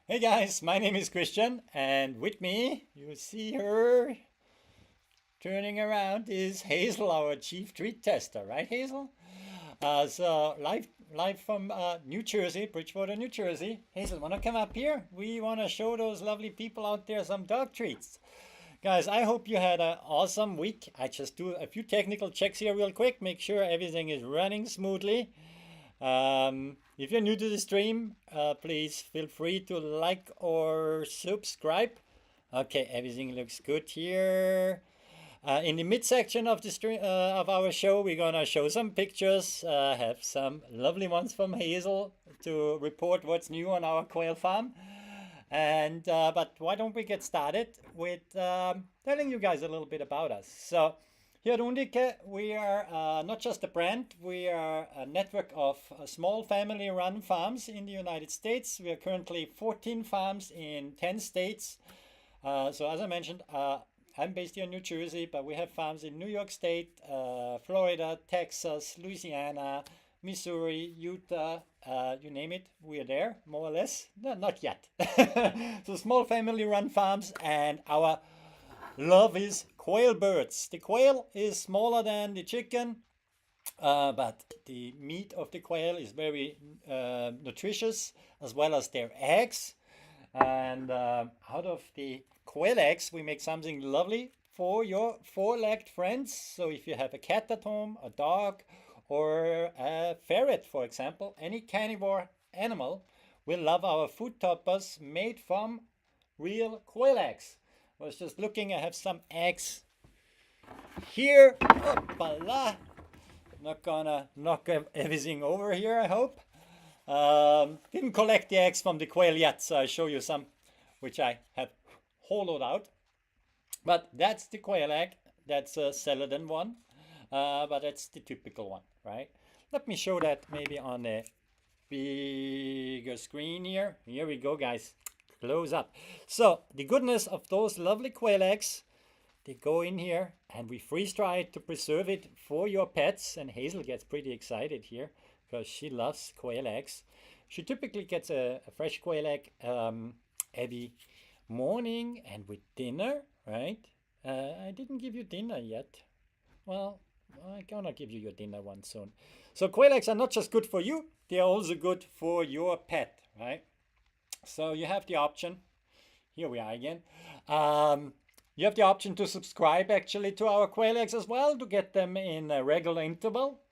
Hey guys, my name is Christian, and with me, you see her turning around, is Hazel, our chief treat tester, right, Hazel? So live from New Jersey, Bridgewater, New Jersey. Hazel, wanna come up here? We wanna show those lovely people out there some dog treats. Guys, I hope you had an awesome week. I just do a few technical checks here real quick, make sure everything is running smoothly. If you're new to the stream, please feel free to like or subscribe. Okay, everything looks good here. In the midsection of the stream of our show, we're gonna show some pictures. Have some lovely ones from Hazel to report what's new on our quail farm. And but why don't we get started with telling you guys a little bit about us? So here at Undique, we are not just a brand, we are a network of small family-run farms in the United States. We are currently 14 farms in 10 states. So as I mentioned, I'm based here in New Jersey, but we have farms in New York State, Florida, Texas, Louisiana, Missouri, Utah, you name it, we're there, more or less. No, not yet. So small family-run farms, and our love is quail birds. The quail is smaller than the chicken, but the meat of the quail is very nutritious, as well as their eggs. And out of the quail eggs, we make something lovely for your four-legged friends. So if you have a cat at home, a dog, or a ferret, for example, any carnivore animal will love our food toppers made from real quail eggs. I was just looking, I have some eggs here. Hoppala. Not gonna knock everything over here, I hope. Didn't collect the eggs from the quail yet, so I'll show you some which I have hollowed out. But that's the quail egg. That's a celadon one, but that's the typical one, right? Let me show that maybe on a bigger screen here. Here we go, guys. Close up. So the goodness of those lovely quail eggs, they go in here and we freeze dry it to preserve it for your pets. And Hazel gets pretty excited here because she loves quail eggs. She typically gets a fresh quail egg every morning and with dinner, right? I didn't give you dinner yet. Well, I'm gonna give you your dinner one soon. So quail eggs are not just good for you, they are also good for your pet, right? So you have the option. Here we are again. You have the option to subscribe actually to our quail eggs as well to get them in a regular interval.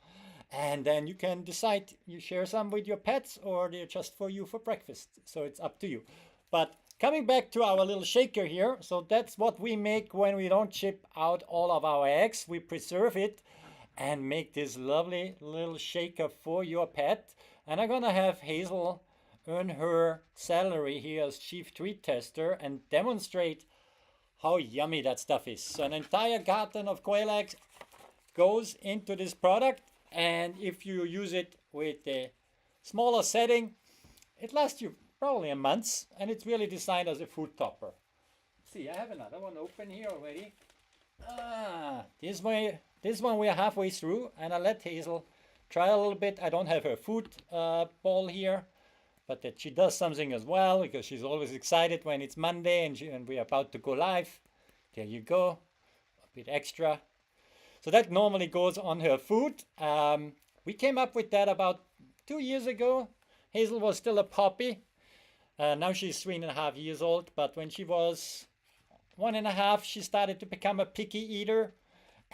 And then you can decide you share some with your pets or they're just for you for breakfast. So it's up to you. But coming back to our little shaker here, so that's what we make when we don't ship out all of our eggs. We preserve it and make this lovely little shaker for your pet. And I'm gonna have Hazel earn her salary here as chief treat tester and demonstrate how yummy that stuff is. So an entire carton of quail eggs goes into this product, and if you use it with a smaller setting, it lasts you probably a month, and it's really designed as a food topper. See, I have another one open here already. This one we are halfway through, and I let Hazel try a little bit. I don't have her food bowl here, but that she does something as well because she's always excited when it's Monday and we're about to go live. There you go, a bit extra. So that normally goes on her food. We came up with that about 2 years ago. Hazel was still a puppy. Now she's 3.5 years old, but when she was 1.5, she started to become a picky eater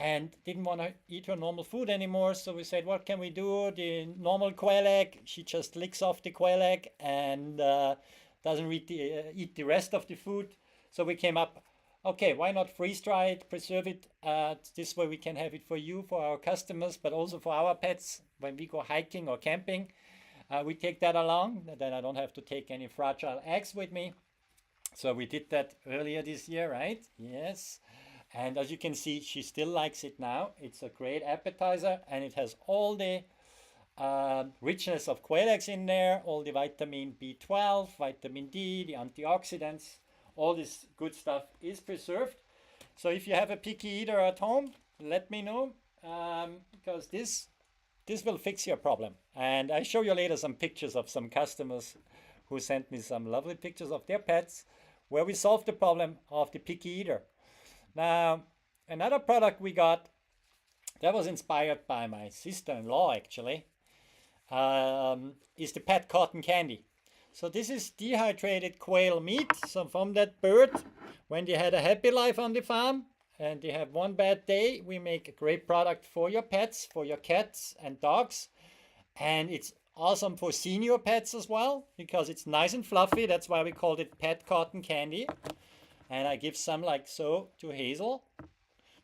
and didn't want to eat her normal food anymore. So we said, what can we do? The normal quail egg, she just licks off the quail egg and doesn't eat the rest of the food. So we came up, okay, why not freeze dry it, preserve it? This way we can have it for you, for our customers, but also for our pets when we go hiking or camping. We take that along, then I don't have to take any fragile eggs with me. So we did that earlier this year, right? Yes. And as you can see, she still likes it now. It's a great appetizer and it has all the richness of quail eggs in there, all the vitamin B12, vitamin D, the antioxidants, all this good stuff is preserved. So if you have a picky eater at home, let me know because this will fix your problem. And I show you later some pictures of some customers who sent me some lovely pictures of their pets where we solved the problem of the picky eater. Now, another product we got that was inspired by my sister-in-law actually is the pet cotton candy. So this is dehydrated quail meat. So from that bird, when they had a happy life on the farm and they have one bad day, we make a great product for your pets, for your cats and dogs. And it's awesome for senior pets as well because it's nice and fluffy. That's why we called it pet cotton candy. And I give some like so to Hazel.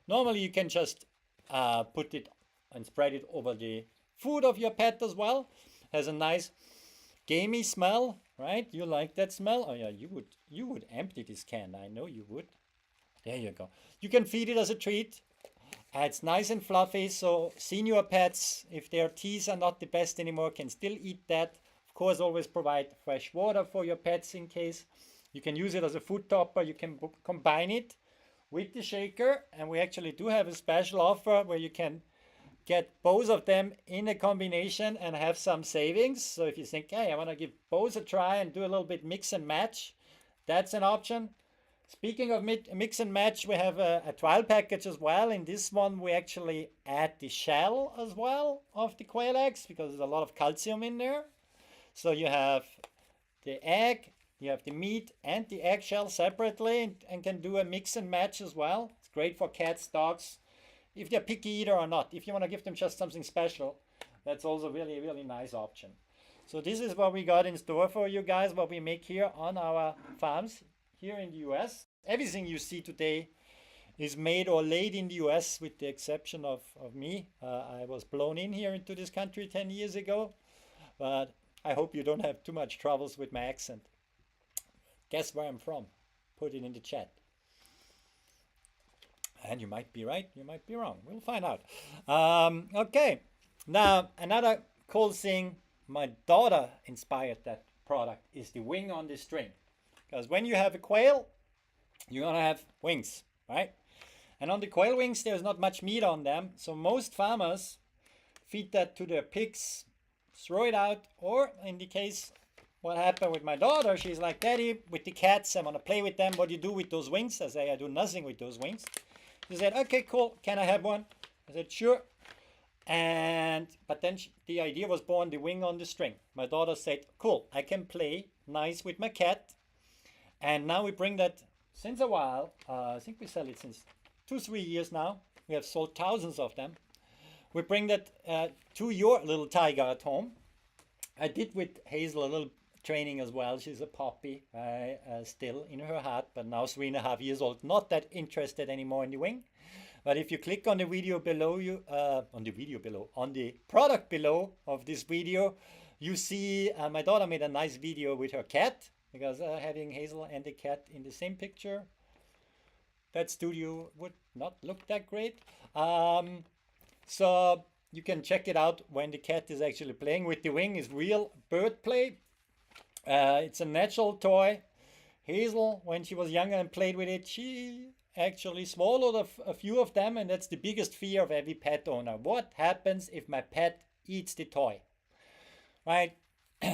Normally you can just put it and spread it over the food of your pet as well. Has a nice gamey smell, right? You like that smell? Oh yeah, you would empty this can. I know you would. There you go. You can feed it as a treat. It's nice and fluffy, so senior pets, if their teeth are not the best anymore, can still eat that. Of course, always provide fresh water for your pets in case. You can use it as a food topper. You can combine it with the shaker, and we actually do have a special offer where you can get both of them in a combination and have some savings. So if you think, hey, I want to give both a try and do a little bit mix and match, that's an option. Speaking of mix and match, we have a trial package as well. In this one, we actually add the shell as well of the quail eggs because there's a lot of calcium in there. So you have the egg, you have the meat and the eggshell separately and can do a mix and match as well. It's great for cats, dogs, if they're picky eater or not. If you want to give them just something special, that's also really, really nice option. So this is what we got in store for you guys, what we make here on our farms here in the US. Everything you see today is made or laid in the US with the exception of me. I was blown in here into this country 10 years ago, but I hope you don't have too much troubles with my accent. Guess where I'm from? Put it in the chat. And you might be right, you might be wrong. We'll find out. Okay, now another cool thing, my daughter inspired that product, is the wing on the string. Because when you have a quail, you're going to have wings, right? And on the quail wings, there's not much meat on them. So most farmers feed that to their pigs, throw it out, or in the case, what happened with my daughter, she's like, Daddy, with the cats, I want to play with them. What do you do with those wings? I say, I do nothing with those wings. She said, okay, cool. Can I have one? I said, sure. But then the idea was born, the wing on the string. My daughter said, cool, I can play nice with my cat. And now we bring that since a while. I think we sell it since 2-3 years now. We have sold thousands of them. We bring that to your little tiger at home. I did with Hazel a little training as well. She's a puppy still in her heart, but now 3.5 years old. Not that interested anymore in the wing. But if you click on the video below, on the product below of this video, you see my daughter made a nice video with her cat, because having Hazel and the cat in the same picture, that studio would not look that great. So you can check it out when the cat is actually playing with the wing. Is real bird play. It's a natural toy. Hazel, when she was younger and played with it, she actually swallowed a few of them, and that's the biggest fear of every pet owner. What happens if my pet eats the toy? Right?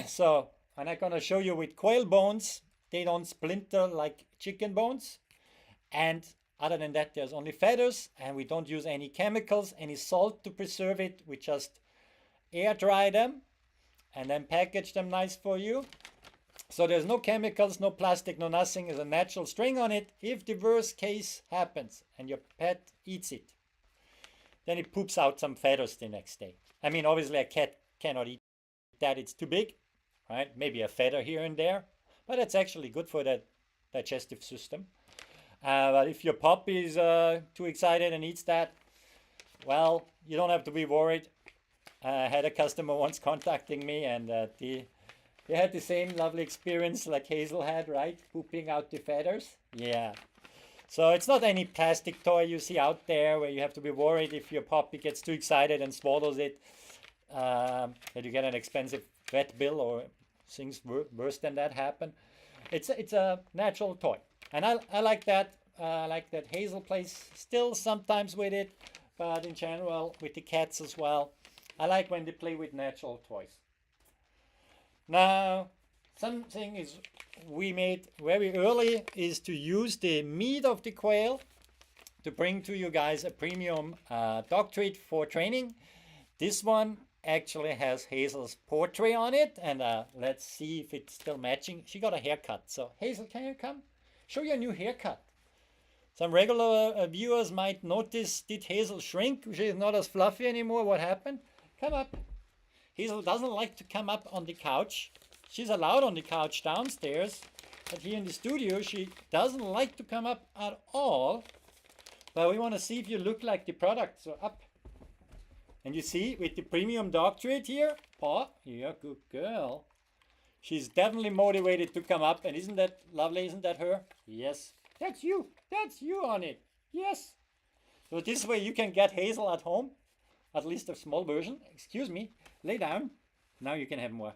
So, and I'm going to show you with quail bones, they don't splinter like chicken bones. And other than that, there's only feathers, and we don't use any chemicals, any salt to preserve it. We just air dry them and then package them nice for you. So there's no chemicals, no plastic, no nothing. There's a natural string on it. If the worst case happens and your pet eats it, then it poops out some feathers the next day. I mean, obviously a cat cannot eat that. It's too big, right? Maybe a feather here and there, but it's actually good for the digestive system. But if your puppy is too excited and eats that, well, you don't have to be worried. I had a customer once contacting me, and they had the same lovely experience like Hazel had, right? Pooping out the feathers. Yeah. So it's not any plastic toy you see out there where you have to be worried if your puppy gets too excited and swallows it, that you get an expensive vet bill or things worse than that happen. It's a natural toy. And I like that. I like that Hazel plays still sometimes with it, but in general with the cats as well. I like when they play with natural toys. Now, something is we made very early is to use the meat of the quail to bring to you guys a premium dog treat for training. This one actually has Hazel's portrait on it, and let's see if it's still matching. She got a haircut, so Hazel, can you come? Show your new haircut. Some regular viewers might notice, did Hazel shrink? She is not as fluffy anymore. What happened? Come up. Hazel doesn't like to come up on the couch. She's allowed on the couch downstairs, but here in the studio she doesn't like to come up at all. But we want to see if you look like the product, so up. And you see, with the premium dog treat here, paw, yeah, good girl. She's definitely motivated to come up, and isn't that lovely? Isn't that her? Yes. That's you. That's you on it. Yes. So this way you can get Hazel at home, at least a small version. Excuse me. Lay down. Now you can have more.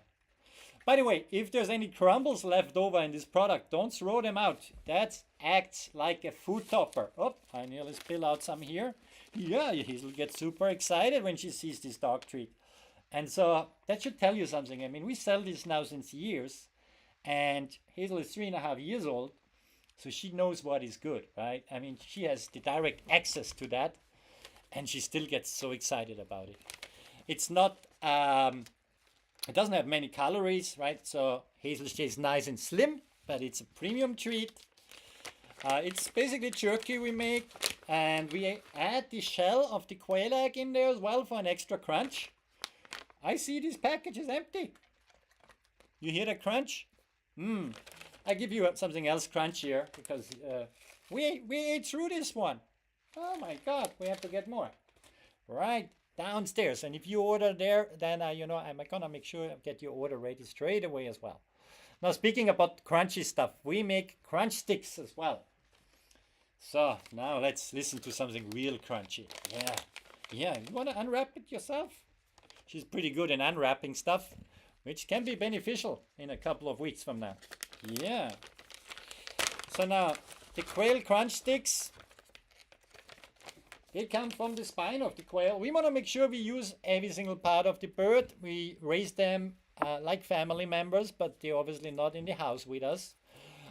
By the way, if there's any crumbles left over in this product, don't throw them out. That acts like a food topper. Oh, I nearly spill out some here. Yeah, Hazel gets super excited when she sees this dog treat. And so that should tell you something. I mean, we sell this now since years, and Hazel is 3.5 years old, so she knows what is good, right? I mean, she has the direct access to that, and she still gets so excited about it. It's not, it doesn't have many calories, right? So Hazel stays nice and slim, but it's a premium treat. It's basically jerky we make, and we add the shell of the quail egg in there as well for an extra crunch. I see this package is empty. You hear the crunch? I give you something else crunchier because we ate through this one. Oh my God, we have to get more. Right downstairs, and if you order there, then you know, I'm gonna make sure I get your order ready straight away as well. Now, speaking about crunchy stuff, we make crunch sticks as well. So now let's listen to something real crunchy. Yeah, you want to unwrap it yourself? She's pretty good in unwrapping stuff, which can be beneficial in a couple of weeks from now. Yeah. So now, the quail crunch sticks, they come from the spine of the quail. We want to make sure we use every single part of the bird. We raise them like family members, but they're obviously not in the house with us.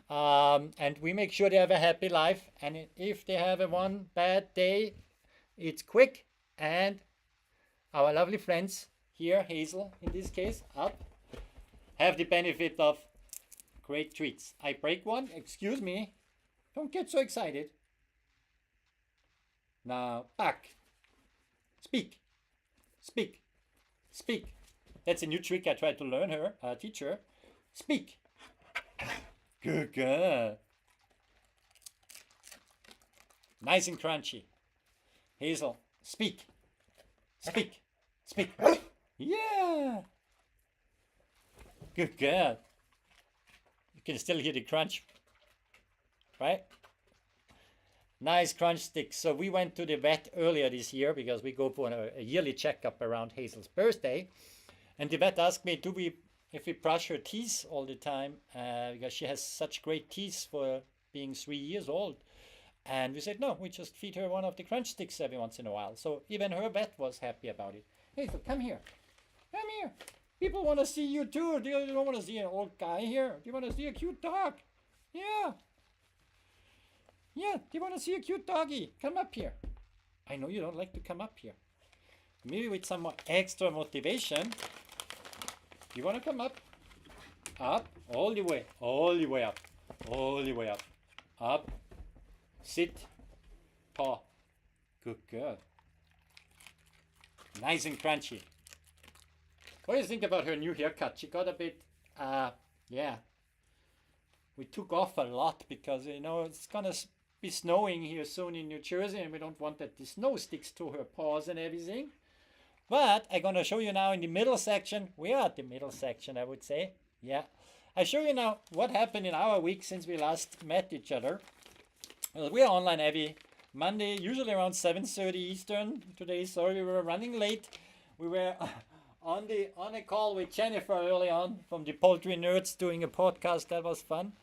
And we make sure they have a happy life. And if they have a one bad day, it's quick. And our lovely friends here, Hazel in this case, up, have the benefit of great treats. I break one, excuse me. Don't get so excited. Now, back. Speak. Speak. Speak. That's a new trick I tried to learn her, teach her. Speak. Good girl. Nice and crunchy. Hazel, speak. Speak. Speak. Yeah. Good girl. You can still hear the crunch. Right? Nice crunch sticks. So we went to the vet earlier this year because we go for a yearly checkup around Hazel's birthday. And the vet asked me, if we brush her teeth all the time, because she has such great teeth for being 3 years old. And we said, no, we just feed her one of the crunch sticks every once in a while. So even her vet was happy about it. Hazel, come here. Come here. People want to see you too. They don't want to see an old guy here. They want to see a cute dog. Yeah. Yeah, they want to see a cute doggy. Come up here. I know you don't like to come up here. Maybe with some more extra motivation. You want to come up? Up, all the way up, all the way up. Up, sit, paw. Good girl. Nice and crunchy. What do you think about her new haircut? She got a bit, yeah. We took off a lot because, you know, it's gonna be snowing here soon in New Jersey, and we don't want that the snow sticks to her paws and everything. But I'm going to show you now in the middle section. We are at the middle section, I would say. Yeah. I show you now what happened in our week since we last met each other. Well, we are online every Monday, usually around 7:30 Eastern. Today, sorry, we were running late. We were on a call with Jennifer early on from the Poultry Nerds doing a podcast. That was fun.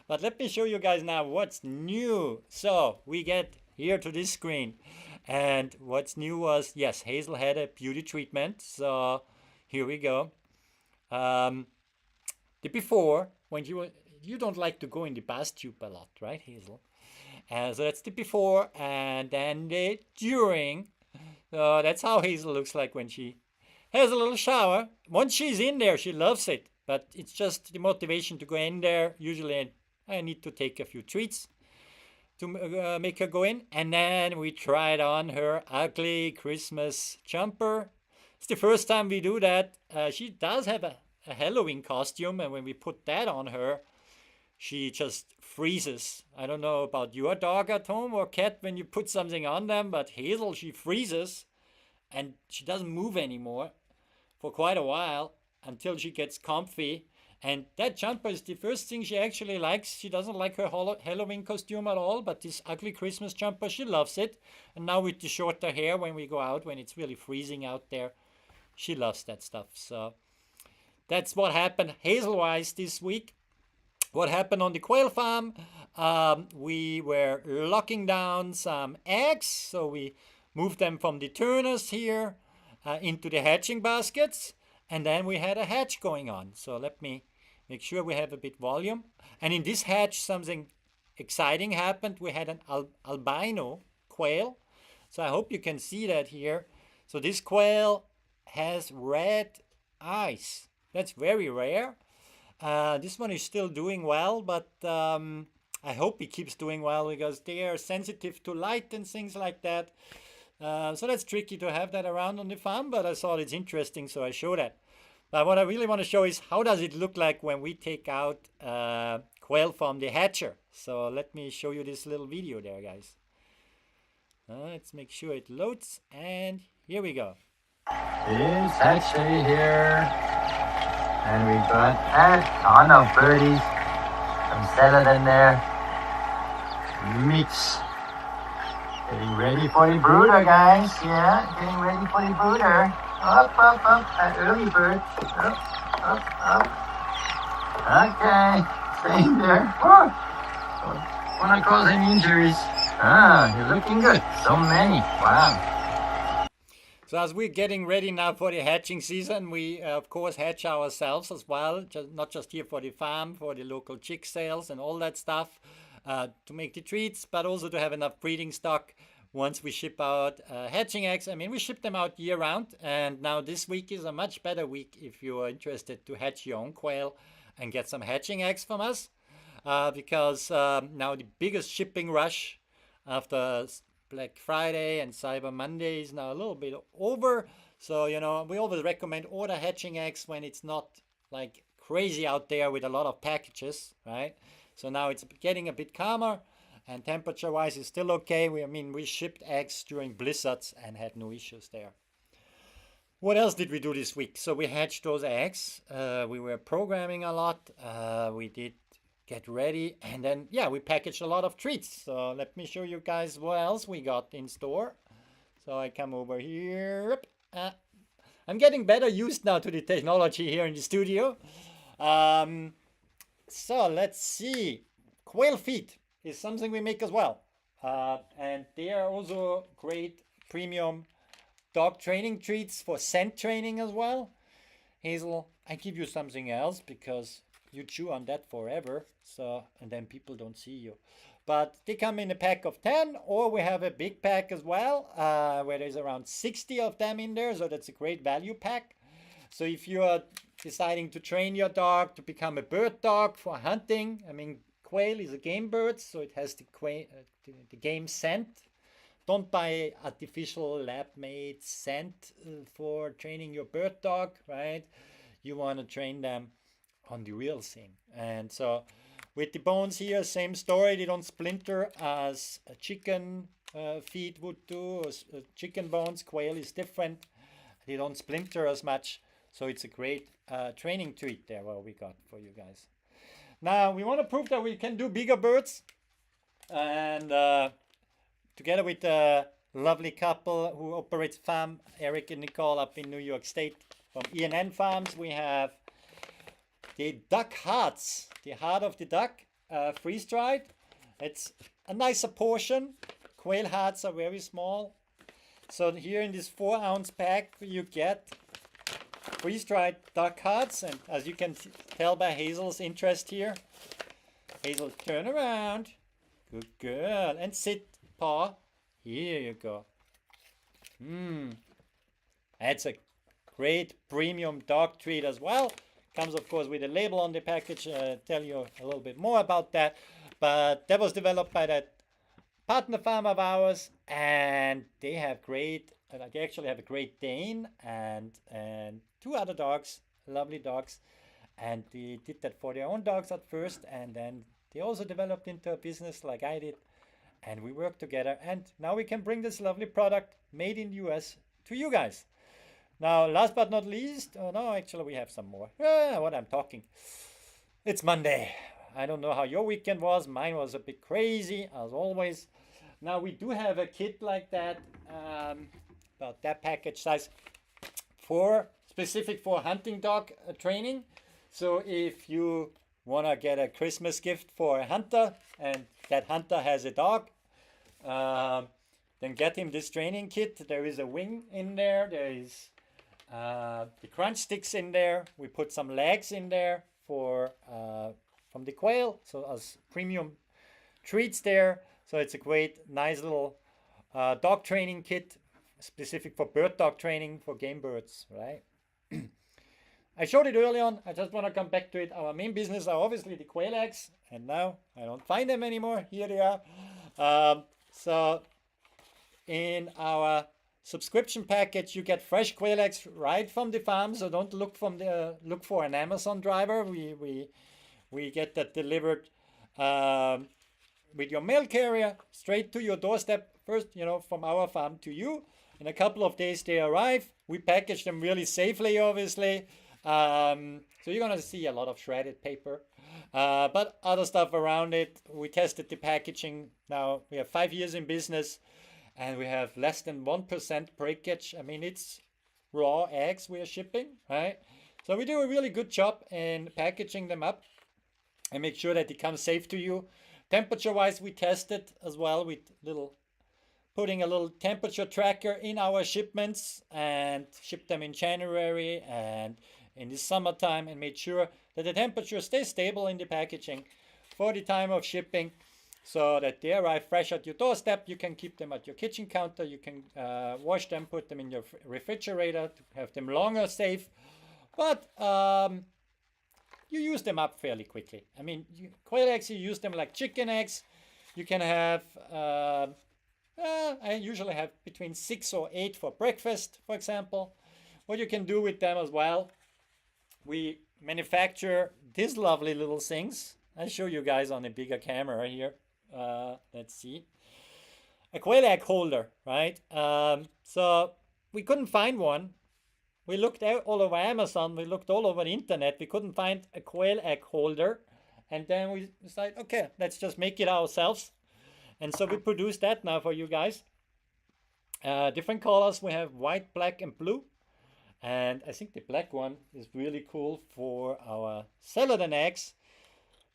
But let me show you guys now what's new. So we get here to this screen. And what's new was, yes, Hazel had a beauty treatment. So here we go. the before, when you don't like to go in the bath tube a lot, right, Hazel? So that's the before, and then the during. So that's how Hazel looks like when she has a little shower. Once she's in there, she loves it. But it's just the motivation to go in there. Usually I need to take a few treats to make her go in. And then we tried on her ugly Christmas jumper. It's the first time we do that. She does have a Halloween costume, and when we put that on her, she just freezes. I don't know about your dog at home or cat when you put something on them, but Hazel, she freezes and she doesn't move anymore for quite a while until she gets comfy. And that jumper is the first thing she actually likes. She doesn't like her Halloween costume at all, but this ugly Christmas jumper, she loves it. And now with the shorter hair when we go out, when it's really freezing out there, she loves that stuff. So that's what happened Hazel-wise this week. What happened on the quail farm? We were locking down some eggs, so we moved them from the turners here into the hatching baskets, and then we had a hatch going on. So let me make sure we have a bit volume. And in this hatch, something exciting happened. We had an albino quail. So I hope you can see that here. So this quail has red eyes. That's very rare. This one is still doing well, but I hope he keeps doing well because they are sensitive to light and things like that. So that's tricky to have that around on the farm, but I thought it's interesting, so I show that. But what I really want to show is how does it look like when we take out quail from the hatcher. So let me show you this little video there, guys. Let's make sure it loads, and here we go. It's hatchery here, and we've got a ton of birdies, some salad in there, mix. Getting ready for the brooder, guys. Yeah, getting ready for the brooder. Up, up, up, an early bird. Up, up, up. Okay, staying there. Oh, don't wanna cause any injuries. You're looking good. So many. Wow. So as we're getting ready now for the hatching season, we of course hatch ourselves as well, not just here for the farm, for the local chick sales and all that stuff, to make the treats, but also to have enough breeding stock once we ship out hatching eggs. I mean, we ship them out year round, and now this week is a much better week if you are interested to hatch your own quail and get some hatching eggs from us, because now the biggest shipping rush after Black Friday and Cyber Monday is now a little bit over. So, you know, we always recommend order hatching eggs when it's not like crazy out there with a lot of packages, right? So now it's getting a bit calmer, and temperature wise it's still okay. We shipped eggs during blizzards and had no issues there. What else did we do this week? So we hatched those eggs. We were programming a lot. We did get ready, and then we packaged a lot of treats. So let me show you guys what else we got in store. So I come over here. I'm getting better used now to the technology here in the studio. So let's see. Quail feet is something we make as well, and they are also great premium dog training treats for scent training as well. Hazel, I give you something else because you chew on that forever, so, and then people don't see you. But they come in a pack of 10, or we have a big pack as well, where there's around 60 of them in there, so that's a great value pack. So if you are deciding to train your dog to become a bird dog for hunting, I mean, quail is a game bird, so it has the game scent. Don't buy artificial lab-made scent for training your bird dog, right? You want to train them on the real thing. And so with the bones here, same story. They don't splinter as a chicken feet would do. Chicken bones, quail is different. They don't splinter as much. So it's a great training treat there what we got for you guys. Now we want to prove that we can do bigger birds. And together with a lovely couple who operates farm, Eric and Nicole up in New York State from E&N Farms, we have the duck hearts, the heart of the duck, freeze-dried. It's a nicer portion. Quail hearts are very small. So here in this 4-ounce pack, you get freeze-dried duck hearts, and as you can tell by Hazel's interest here, Hazel, turn around. Good girl. And sit, paw. Here you go. That's a great premium dog treat as well. Comes, of course, with a label on the package. Tell you a little bit more about that. But that was developed by that partner farm of ours, and they have great. They actually have a Great Dane and 2 other dogs, lovely dogs, and they did that for their own dogs at first, and then they also developed into a business like I did, and we worked together, and now we can bring this lovely product made in the US to you guys. Now, last but not least, oh no, actually we have some more. What I'm talking. It's Monday. I don't know how your weekend was. Mine was a bit crazy, as always. Now, we do have a kit like that, about that package size, specific for hunting dog training. So if you want to get a Christmas gift for a hunter, and that hunter has a dog, then get him this training kit. There is a wing in there. There is the crunch sticks in there. We put some legs in there for from the quail, so as premium treats there. So it's a great, nice little dog training kit, specific for bird dog training for game birds, right? I showed it early on. I just want to come back to it. Our main business are obviously the quail eggs, and now I don't find them anymore. Here they are. So in our subscription package, you get fresh quail eggs right from the farm. So don't look for an Amazon driver. We get that delivered with your mail carrier straight to your doorstep. First, from our farm to you. In a couple of days they arrive. We package them really safely, obviously. So you're gonna see a lot of shredded paper, but other stuff around it. We tested the packaging. Now we have 5 years in business, and we have less than 1% breakage. I mean, it's raw eggs we are shipping, right? So we do a really good job in packaging them up and make sure that it comes safe to you. Temperature-wise, we tested as well with putting a little temperature tracker in our shipments, and shipped them in January and in the summertime, and made sure that the temperature stays stable in the packaging for the time of shipping, so that they arrive fresh at your doorstep. You can keep them at your kitchen counter. You can wash them, put them in your refrigerator to have them longer safe. But you use them up fairly quickly. I mean, quail eggs, you use them like chicken eggs. You can have, I usually have between 6 or 8 for breakfast, for example. What you can do with them as well, we manufacture these lovely little things. I'll show you guys on a bigger camera here. Let's see. A quail egg holder, right? So we couldn't find one. We looked out all over Amazon. We looked all over the internet. We couldn't find a quail egg holder. And then we decided, okay, let's just make it ourselves. And so we produced that now for you guys. Different colors. We have white, black, and blue. And I think the black one is really cool for our salad and eggs.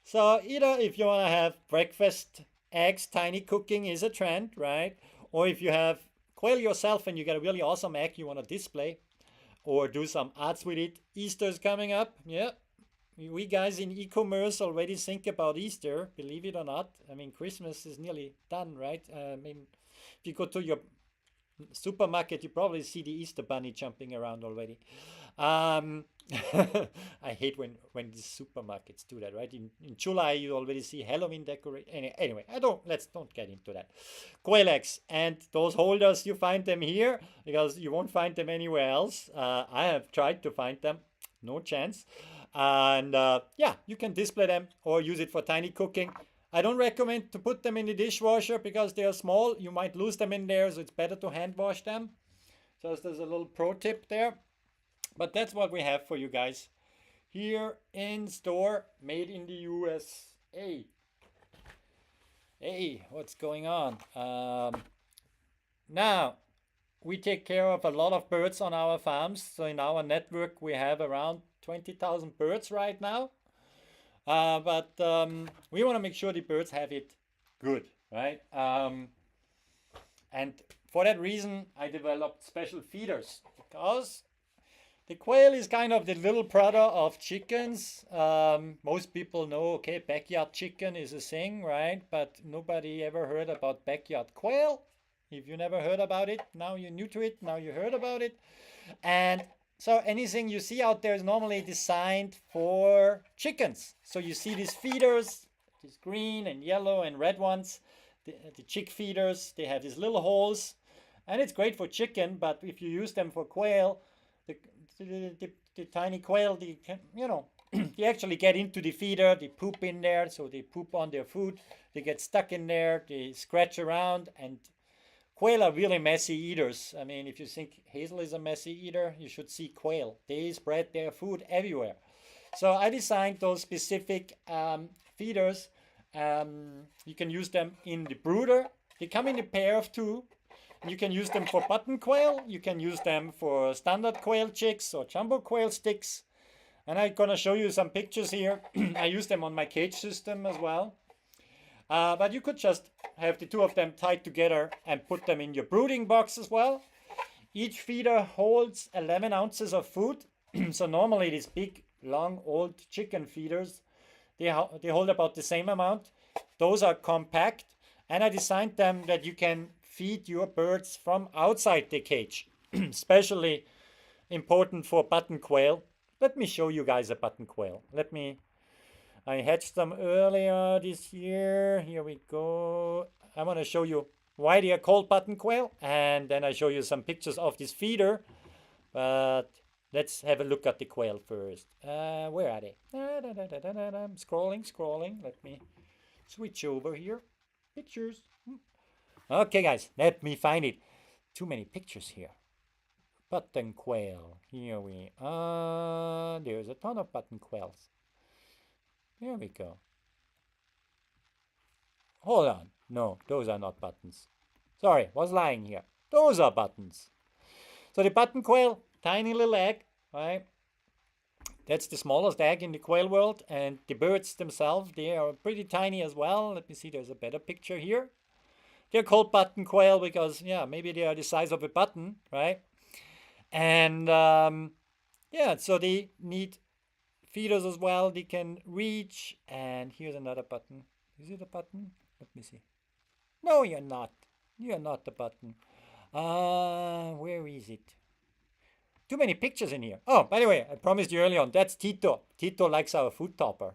So either if you want to have breakfast eggs, tiny cooking is a trend, right? Or if you have quail yourself and you get a really awesome egg you want to display, or do some arts with it. Easter's coming up. Yeah, we guys in e-commerce already think about Easter, believe it or not. I mean, Christmas is nearly done, right? I mean, if you go to your supermarket, you probably see the Easter bunny jumping around already. I hate when these supermarkets do that, right? In July, you already see Halloween decoration. Anyway, let's don't get into that. Quail eggs and those holders, you find them here because you won't find them anywhere else. I have tried to find them, no chance. And yeah, you can display them or use it for tiny cooking. I don't recommend to put them in the dishwasher because they are small. You might lose them in there, so it's better to hand wash them. So there's a little pro tip there. But that's what we have for you guys here in store, made in the USA. Hey, what's going on? Now, we take care of a lot of birds on our farms. So in our network, we have around 20,000 birds right now. But we want to make sure the birds have it good, right? And for that reason, I developed special feeders because The quail is kind of the little brother of chickens. Most people know, okay, backyard chicken is a thing, right? But nobody ever heard about backyard quail. If you never heard about it, now you're new to it, now you heard about it. And so anything you see out there is normally designed for chickens. So you see these feeders, these green and yellow and red ones, the chick feeders, they have these little holes. And it's great for chicken, but if you use them for quail, the tiny quail, they actually get into the feeder, they poop in there, so they poop on their food, they get stuck in there, they scratch around, and quail are really messy eaters. I mean, if you think Hazel is a messy eater, you should see quail. They spread their food everywhere. So I designed those specific feeders. You can use them in the brooder. They come in a pair of two. You can use them for button quail. You can use them for standard quail chicks or jumbo quail sticks. And I'm going to show you some pictures here. I use them on my cage system as well. But you could just have the two of them tied together and put them in your brooding box as well. Each feeder holds 11 ounces of food. So normally these big, long, old chicken feeders, they hold about the same amount. Those are compact. And I designed them that you can feed your birds from outside the cage. Especially important for button quail. Let me show you guys a button quail. I hatched them earlier this year. Here we go. I want to show you why they are called button quail. And then I show you some pictures of this feeder. But let's have a look at the quail first. Where are they? I'm scrolling. Let me switch over here. Pictures. Okay, guys, let me find it. Too many pictures here. Button quail. Here we are. There's a ton of button quails. Here we go. Hold on. No, those are not buttons. Sorry, was lying here. Those are buttons. So the button quail, tiny little egg, right? That's the smallest egg in the quail world. And the birds themselves, they are pretty tiny as well. Let me see, there's a better picture here. They're called button quail because, yeah, maybe they are the size of a button, right? And, yeah, so they need feeders as well. They can reach. And here's another button. Is it a button? Let me see. No, you're not. You're not the button. Where is it? Too many pictures in here. Oh, by the way, I promised you early on, that's Tito. Tito likes our food toppers.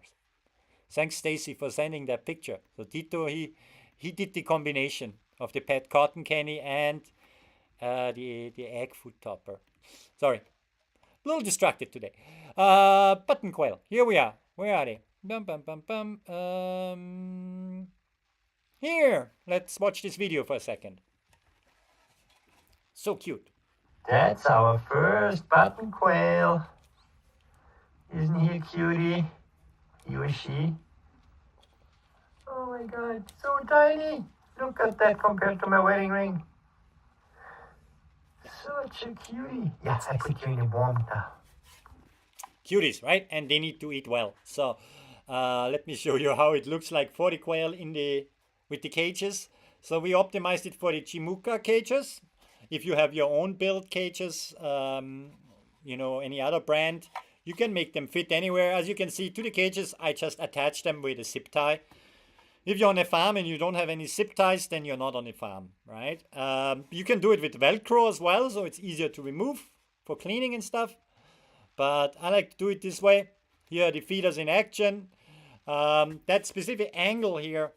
Thanks, Stacy, for sending that picture. So Tito, he did the combination of the pet cotton candy and the egg food topper. Sorry, a little distracted today. Button quail, here we are. Where are they? Here, let's watch this video for a second. So cute. That's our first button quail. Isn't he a cutie? He or she? Oh my God, so tiny. Look at that compared to my wedding ring. Such a cutie. Yes, I put you in a warm towel. Cuties, right? And they need to eat well. So let me show you how it looks like for the quail with the cages. So we optimized it for the Chimuka cages. If you have your own built cages, any other brand, you can make them fit anywhere. As you can see, to the cages, I just attach them with a zip tie. If you're on a farm and you don't have any zip ties, then you're not on a farm, right? You can do it with Velcro as well, so it's easier to remove for cleaning and stuff. But I like to do it this way. Here are the feeders in action. That specific angle here,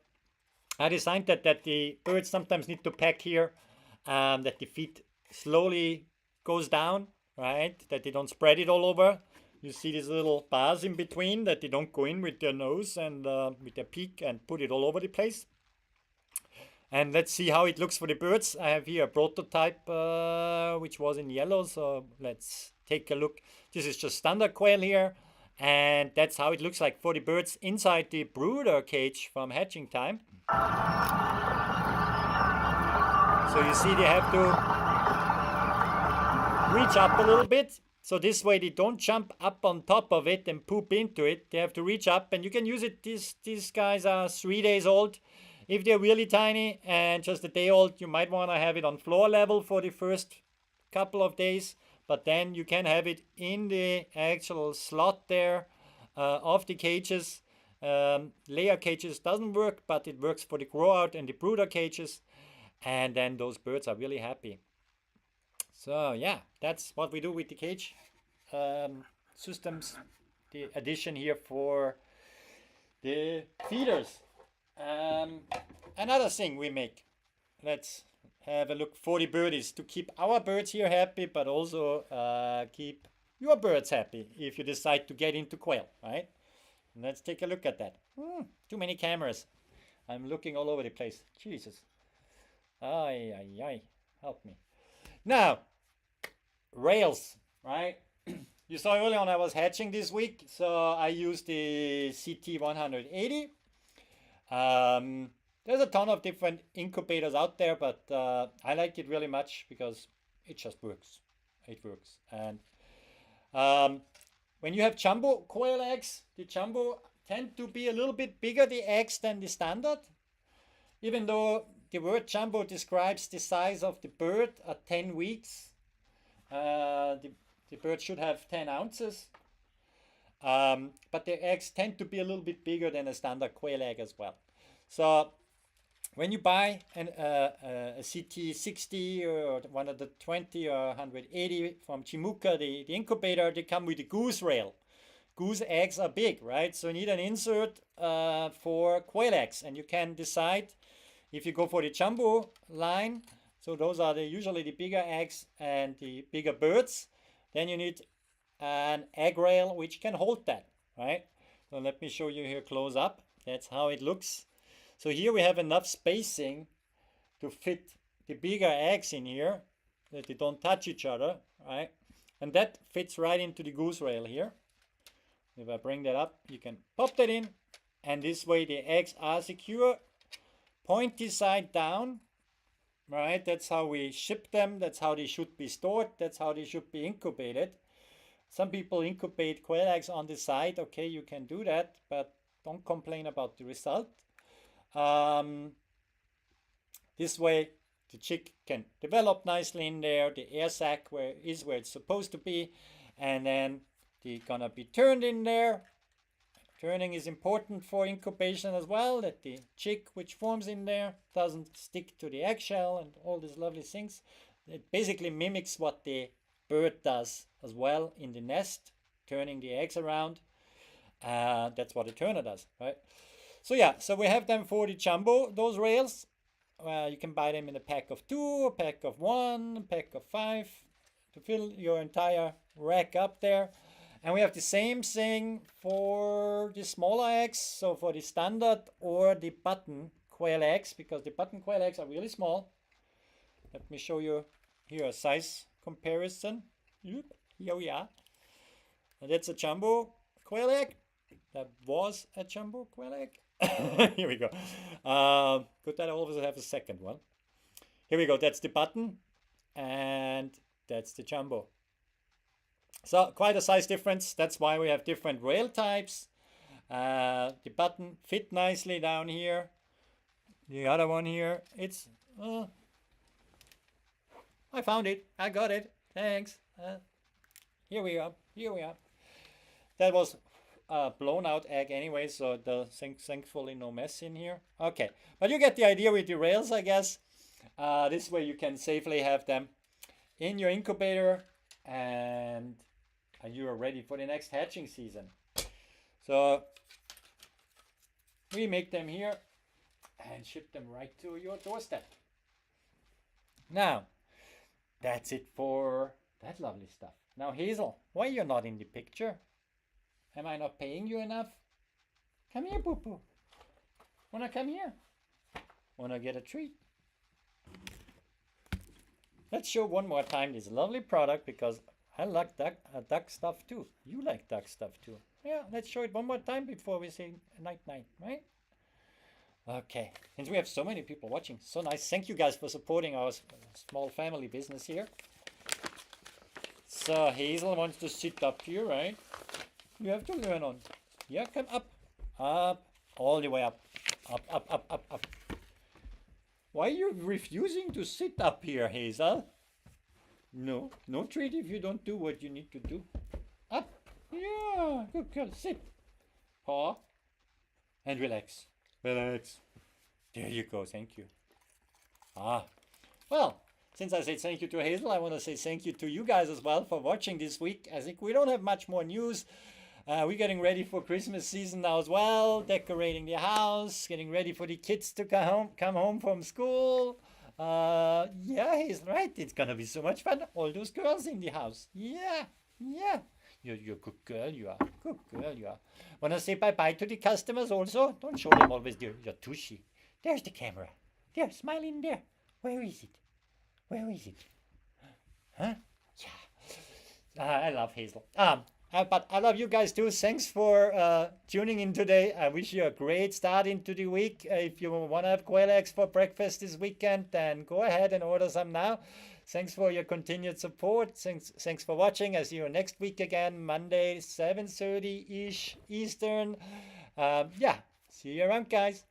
I designed that the birds sometimes need to pack here, that the feet slowly goes down, right? That they don't spread it all over. You see these little bars in between that they don't go in with their nose and with their beak and put it all over the place. And let's see how it looks for the birds. I have here a prototype which was in yellow, so let's take a look. This is just standard quail here, and that's how it looks like for the birds inside the brooder cage from hatching time. So you see they have to reach up a little bit. So this way they don't jump up on top of it and poop into it. They have to reach up, and you can use it. These guys are 3 days old. If they're really tiny and just a day old, you might want to have it on floor level for the first couple of days. but then you can have it in the actual slot there of the cages. Layer cages doesn't work, but it works for the grow out and the brooder cages, and then those birds are really happy. So yeah, that's what we do with the cage systems. The addition here for the feeders. Another thing we make. Let's have a look for the birdies to keep our birds here happy, but also keep your birds happy if you decide to get into quail, right? Let's take a look at that. Too many cameras. I'm looking all over the place. Jesus. Ay, ay, ay. Help me. Now, rails, right? You saw earlier on I was hatching this week, so I used the CT180. There's a ton of different incubators out there, but I like it really much because it just works. It works. And when you have jumbo quail eggs, the jumbo tend to be a little bit bigger the eggs than the standard, even though the word jumbo describes the size of the bird at 10 weeks. The bird should have 10 ounces. But the eggs tend to be a little bit bigger than a standard quail egg as well. So when you buy a CT60 or 120 or 180 from Chimuka, the incubator, they come with a goose rail. Goose eggs are big, right? So you need an insert for quail eggs, and you can decide if you go for the jumbo line. So those are usually the bigger eggs and the bigger birds. Then you need an egg rail which can hold that, right? So let me show you here close up. That's how it looks. So here we have enough spacing to fit the bigger eggs in here, that they don't touch each other, right? And that fits right into the goose rail here. If I bring that up, you can pop that in, and this way the eggs are secure, pointy side down, right? That's how we ship them. That's how they should be stored. That's how they should be incubated. Some people incubate quail eggs on the side. Okay, you can do that, but don't complain about the result. This way the chick can develop nicely in there. The air sac is where it's supposed to be, and then they're gonna be turned in there. Turning is important for incubation as well, that the chick which forms in there doesn't stick to the eggshell and all these lovely things. It basically mimics what the bird does as well in the nest, turning the eggs around. That's what a turner does, right? So yeah, so we have them for the jumbo, those rails. You can buy them in a pack of 2, a pack of 1, a pack of 5 to fill your entire rack up there. And we have the same thing for the smaller eggs, so for the standard or the button quail eggs, because the button quail eggs are really small. Let me show you here a size comparison. Here we are. And that's a jumbo quail egg. That was a jumbo quail egg. Here we go. Could that also have a second one? Here we go. That's the button, and that's the jumbo. So quite a size difference. That's why we have different rail types. The button fit nicely down here. The other one here, it's I found it. I got it. Thanks. Here we are. Here we are. That was a blown out egg anyway, so thankfully no mess in here. Okay, but you get the idea with the rails, I guess. This way you can safely have them in your incubator, and you are ready for the next hatching season. So we make them here and ship them right to your doorstep. Now, that's it for that lovely stuff. Now, Hazel, why you're not in the picture? Am I not paying you enough? Come here, Poo-Poo. Wanna come here? Wanna get a treat? Let's show one more time this lovely product, because I like duck stuff too. You like duck stuff too. Yeah, let's show it one more time before we say night-night, right? Okay, since we have so many people watching, so nice. Thank you guys for supporting our small family business here. So Hazel wants to sit up here, right? You have to learn on. Yeah, come up. Up. All the way up. Up, up, up, up, up. Why are you refusing to sit up here, Hazel? No, no treat if you don't do what you need to do. Up. Yeah, good girl. Sit. Paw. And relax. Relax. There you go. Thank you. Ah. Well, since I said thank you to Hazel, I want to say thank you to you guys as well for watching this week. I think we don't have much more news. We're getting ready for Christmas season now as well, decorating the house, getting ready for the kids to come home from school. Yeah, he's right. It's gonna be so much fun. All those girls in the house. Yeah, yeah. You're a good girl, you are. Good girl, you are. Wanna say bye-bye to the customers also? Don't show them always your tushy. There's the camera. There, smile in there. Where is it? Where is it? Huh? Yeah. I love Hazel. But I love you guys too. Thanks for tuning in today. I wish you a great start into the week. If you want to have quail eggs for breakfast this weekend, then go ahead and order some now. Thanks for your continued support. Thanks for watching. I'll see you next week again, Monday, 7:30-ish Eastern. Yeah, see you around, guys.